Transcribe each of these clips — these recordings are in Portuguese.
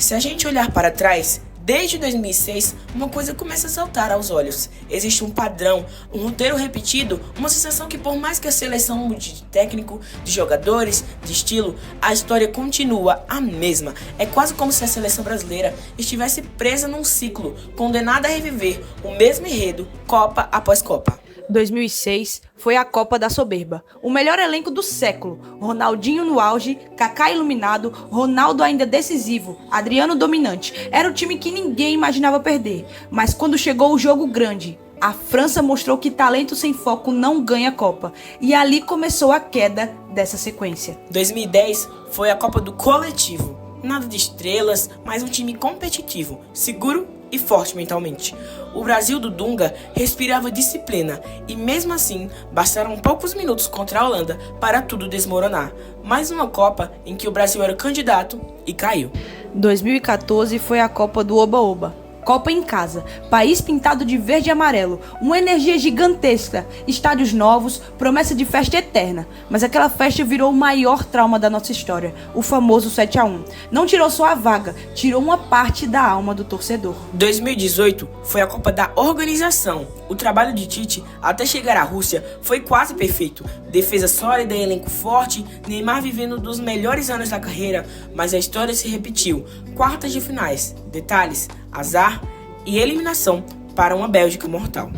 Se a gente olhar para trás, desde 2006, uma coisa começa a saltar aos olhos. Existe um padrão, um roteiro repetido, uma sensação que por mais que a seleção mude de técnico, de jogadores, de estilo, a história continua a mesma. É quase como se a seleção brasileira estivesse presa num ciclo, condenada a reviver o mesmo enredo, Copa após Copa. 2006 foi a Copa da Soberba, o melhor elenco do século. Ronaldinho no auge, Kaká iluminado, Ronaldo ainda decisivo, Adriano dominante. Era o time que ninguém imaginava perder. Mas quando chegou o jogo grande, a França mostrou que talento sem foco não ganha Copa. E ali começou a queda dessa sequência. 2010 foi a Copa do coletivo. Nada de estrelas, mas um time competitivo, seguro e forte mentalmente. O Brasil do Dunga respirava disciplina e mesmo assim bastaram poucos minutos contra a Holanda para tudo desmoronar. Mais uma Copa em que o Brasil era candidato e caiu. 2014 foi a Copa do Oba-Oba. Copa em casa, país pintado de verde e amarelo, uma energia gigantesca, estádios novos, promessa de festa eterna. Mas aquela festa virou o maior trauma da nossa história, o famoso 7-1. Não tirou só a vaga, tirou uma parte da alma do torcedor. 2018 foi a Copa da organização. O trabalho de Tite até chegar à Rússia foi quase perfeito. Defesa sólida, elenco forte, Neymar vivendo um dos melhores anos da carreira, mas a história se repetiu. Quartas de finais, detalhes, azar e eliminação para uma Bélgica mortal.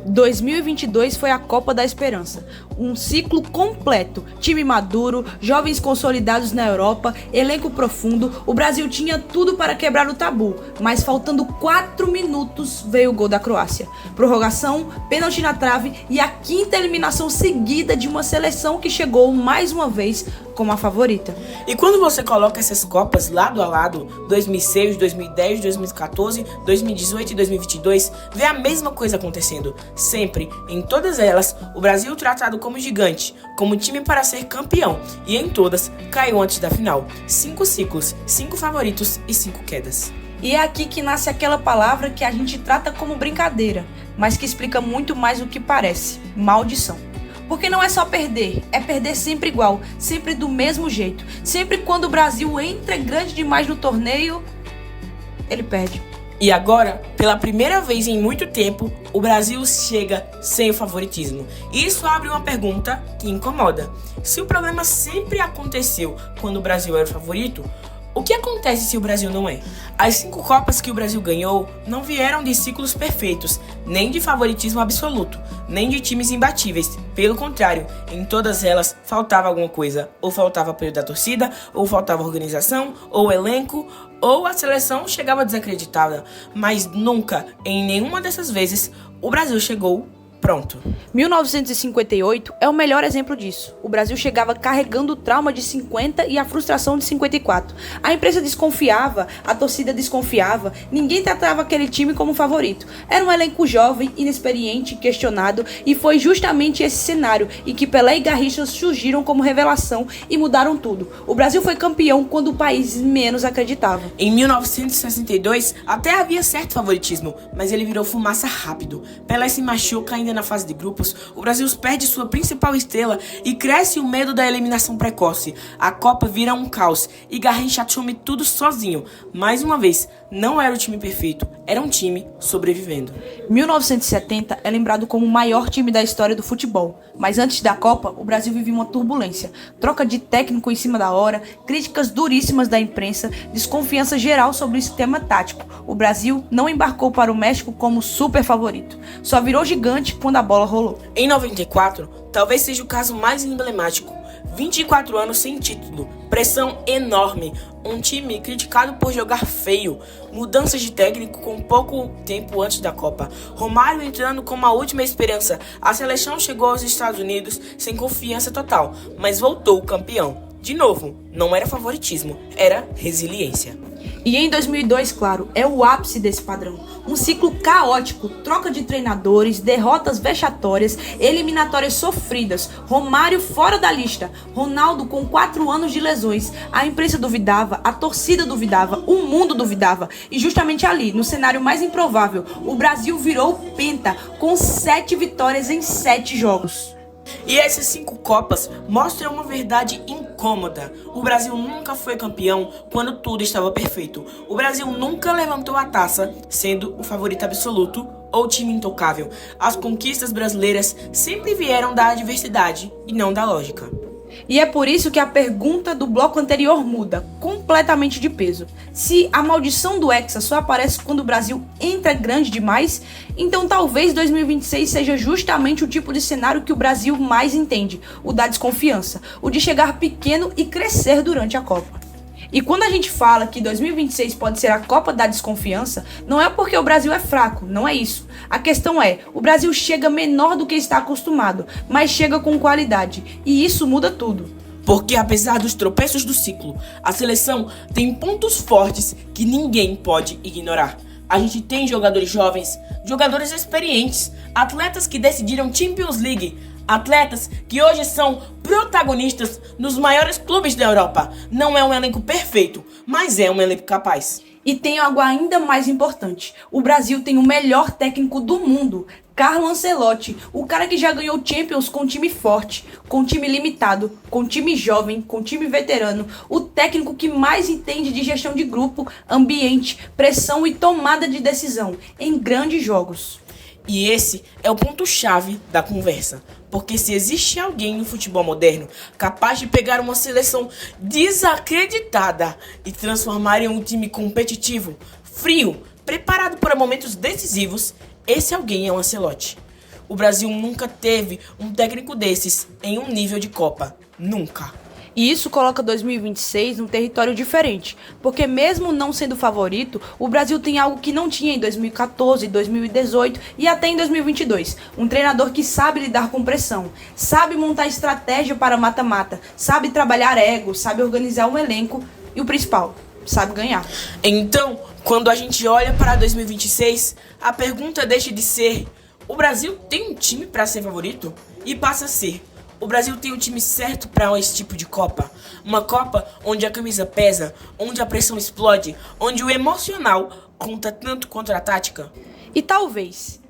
2022 foi a Copa da Esperança, um ciclo completo, time maduro, jovens consolidados na Europa, elenco profundo. O Brasil tinha tudo para quebrar o tabu, mas faltando 4 minutos veio o gol da Croácia. Prorrogação, pênalti na trave e a quinta eliminação seguida de uma seleção que chegou mais uma vez como a favorita. E quando você coloca essas Copas lado a lado, 2006, 2010, 2014, 2018 e 2022, vê a mesma coisa acontecendo. Sempre, em todas elas, o Brasil tratado como gigante, como time para ser campeão, e em todas, caiu antes da final. 5 ciclos, 5 favoritos e 5 quedas. E é aqui que nasce aquela palavra que a gente trata como brincadeira, mas que explica muito mais do que parece: maldição. Porque não é só perder, é perder sempre igual, sempre do mesmo jeito. Sempre quando o Brasil entra grande demais no torneio, ele perde. E agora, pela primeira vez em muito tempo, o Brasil chega sem o favoritismo. Isso abre uma pergunta que incomoda. Se o problema sempre aconteceu quando o Brasil era o favorito, o que acontece se o Brasil não é? As 5 Copas que o Brasil ganhou não vieram de ciclos perfeitos, nem de favoritismo absoluto, nem de times imbatíveis. Pelo contrário, em todas elas faltava alguma coisa. Ou faltava apoio da torcida, ou faltava organização, ou elenco, ou a seleção chegava desacreditada. Mas nunca, em nenhuma dessas vezes, o Brasil chegou pronto. 1958 é o melhor exemplo disso. O Brasil chegava carregando o trauma de 50 e a frustração de 54. A imprensa desconfiava, a torcida desconfiava, ninguém tratava aquele time como favorito. Era um elenco jovem, inexperiente, questionado, e foi justamente esse cenário em que Pelé e Garrincha surgiram como revelação e mudaram tudo. O Brasil foi campeão quando o país menos acreditava. Em 1962, até havia certo favoritismo, mas ele virou fumaça rápido. Pelé se machuca ainda na fase de grupos, o Brasil perde sua principal estrela e cresce o medo da eliminação precoce. A Copa vira um caos e Garrincha assume tudo sozinho. Mais uma vez, não era o time perfeito, era um time sobrevivendo. 1970 é lembrado como o maior time da história do futebol, mas antes da Copa, o Brasil vivia uma turbulência. Troca de técnico em cima da hora, críticas duríssimas da imprensa, desconfiança geral sobre o sistema tático. O Brasil não embarcou para o México como super favorito, só virou gigante quando a bola rolou. Em 94, talvez seja o caso mais emblemático. 24 anos sem título, pressão enorme, um time criticado por jogar feio, mudanças de técnico com pouco tempo antes da Copa, Romário entrando como a última esperança. A seleção chegou aos Estados Unidos sem confiança total, mas voltou campeão. De novo, não era favoritismo, era resiliência. E em 2002, claro, é o ápice desse padrão. Um ciclo caótico, troca de treinadores, derrotas vexatórias, eliminatórias sofridas, Romário fora da lista, Ronaldo com 4 anos de lesões. A imprensa duvidava, a torcida duvidava, o mundo duvidava. E justamente ali, no cenário mais improvável, o Brasil virou penta, com 7 vitórias em 7 jogos. E essas 5 Copas mostram uma verdade incômoda. cômoda. O Brasil nunca foi campeão quando tudo estava perfeito. O Brasil nunca levantou a taça sendo o favorito absoluto ou time intocável. As conquistas brasileiras sempre vieram da adversidade e não da lógica. E é por isso que a pergunta do bloco anterior muda completamente de peso. Se a maldição do Hexa só aparece quando o Brasil entra grande demais, então talvez 2026 seja justamente o tipo de cenário que o Brasil mais entende, o da desconfiança, o de chegar pequeno e crescer durante a Copa. E quando a gente fala que 2026 pode ser a Copa da Desconfiança, não é porque o Brasil é fraco, não é isso. A questão é, o Brasil chega menor do que está acostumado, mas chega com qualidade, e isso muda tudo. Porque apesar dos tropeços do ciclo, a seleção tem pontos fortes que ninguém pode ignorar. A gente tem jogadores jovens, jogadores experientes, atletas que decidiram Champions League, atletas que hoje são protagonistas nos maiores clubes da Europa. Não é um elenco perfeito, mas é um elenco capaz. E tem algo ainda mais importante. O Brasil tem o melhor técnico do mundo, Carlo Ancelotti, o cara que já ganhou Champions com time forte, com time limitado, com time jovem, com time veterano, o técnico que mais entende de gestão de grupo, ambiente, pressão e tomada de decisão em grandes jogos. E esse é o ponto-chave da conversa, porque se existe alguém no futebol moderno capaz de pegar uma seleção desacreditada e transformar em um time competitivo, frio, preparado para momentos decisivos, esse alguém é o Ancelotti. O Brasil nunca teve um técnico desses em um nível de Copa. Nunca. E isso coloca 2026 num território diferente, porque mesmo não sendo favorito, o Brasil tem algo que não tinha em 2014, 2018 e até em 2022. Um treinador que sabe lidar com pressão, sabe montar estratégia para mata-mata, sabe trabalhar ego, sabe organizar um elenco e o principal, sabe ganhar. Então, quando a gente olha para 2026, a pergunta deixa de ser: o Brasil tem um time para ser favorito? E passa a ser: o Brasil tem o time certo para esse tipo de Copa? Uma Copa onde a camisa pesa, onde a pressão explode, onde o emocional conta tanto quanto a tática? E talvez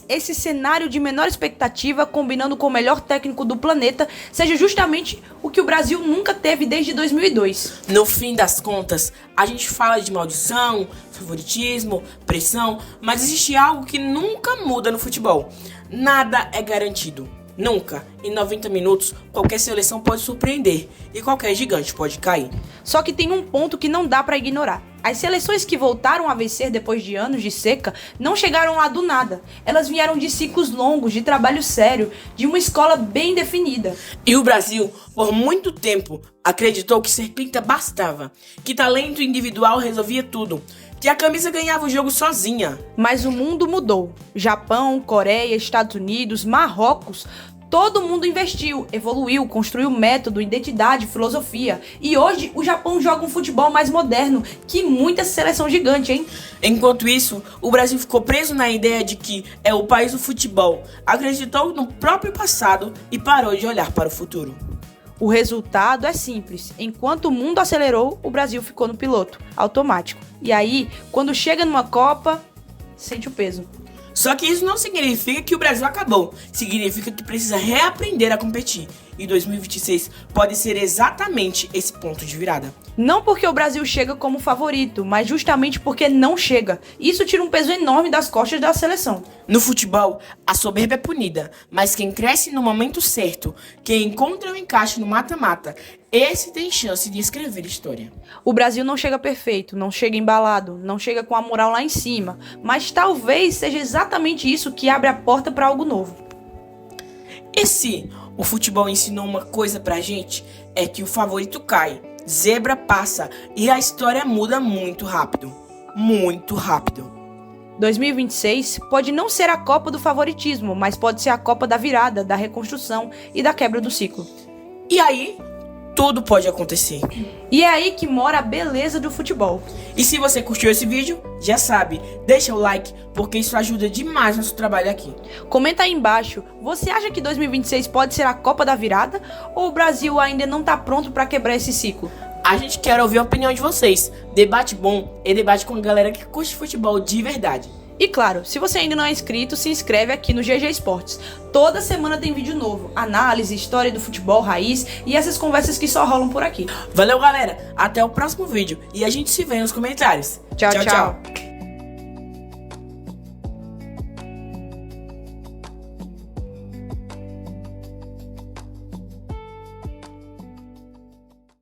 esse cenário de menor expectativa, combinando com o melhor técnico do planeta, seja justamente o que o Brasil nunca teve desde 2002. No fim das contas, a gente fala de maldição, favoritismo, pressão, mas existe algo que nunca muda no futebol. Nada é garantido. Nunca. Em 90 minutos, qualquer seleção pode surpreender e qualquer gigante pode cair. Só que tem um ponto que não dá pra ignorar. As seleções que voltaram a vencer depois de anos de seca não chegaram lá do nada. Elas vieram de ciclos longos, de trabalho sério, de uma escola bem definida. E o Brasil, por muito tempo, acreditou que ser pinta bastava, que talento individual resolvia tudo, que a camisa ganhava o jogo sozinha. Mas o mundo mudou. Japão, Coreia, Estados Unidos, Marrocos, todo mundo investiu, evoluiu, construiu método, identidade, filosofia. E hoje o Japão joga um futebol mais moderno que muita seleção gigante, hein? Enquanto isso, o Brasil ficou preso na ideia de que é o país do futebol, acreditou no próprio passado e parou de olhar para o futuro. O resultado é simples. Enquanto o mundo acelerou, o Brasil ficou no piloto automático. E aí, quando chega numa Copa, sente o peso. Só que isso não significa que o Brasil acabou. Significa que precisa reaprender a competir. E 2026 pode ser exatamente esse ponto de virada. Não porque o Brasil chega como favorito, mas justamente porque não chega. Isso tira um peso enorme das costas da seleção. No futebol, a soberba é punida, mas quem cresce no momento certo, quem encontra um encaixe no mata-mata, esse tem chance de escrever história. O Brasil não chega perfeito, não chega embalado, não chega com a moral lá em cima, mas talvez seja exatamente isso que abre a porta para algo novo. E se o futebol ensinou uma coisa pra gente, é que o favorito cai, zebra passa e a história muda muito rápido. Muito rápido. 2026 pode não ser a Copa do favoritismo, mas pode ser a Copa da virada, da reconstrução e da quebra do ciclo. E aí, tudo pode acontecer. E é aí que mora a beleza do futebol. E se você curtiu esse vídeo, já sabe, deixa o like, porque isso ajuda demais nosso trabalho aqui. Comenta aí embaixo, você acha que 2026 pode ser a Copa da virada? Ou o Brasil ainda não tá pronto para quebrar esse ciclo? A gente quer ouvir a opinião de vocês. Debate bom é debate com a galera que curte futebol de verdade. E claro, se você ainda não é inscrito, se inscreve aqui no GG Esportes. Toda semana tem vídeo novo, análise, história do futebol raiz e essas conversas que só rolam por aqui. Valeu, galera! Até o próximo vídeo e a gente se vê nos comentários. Tchau, tchau.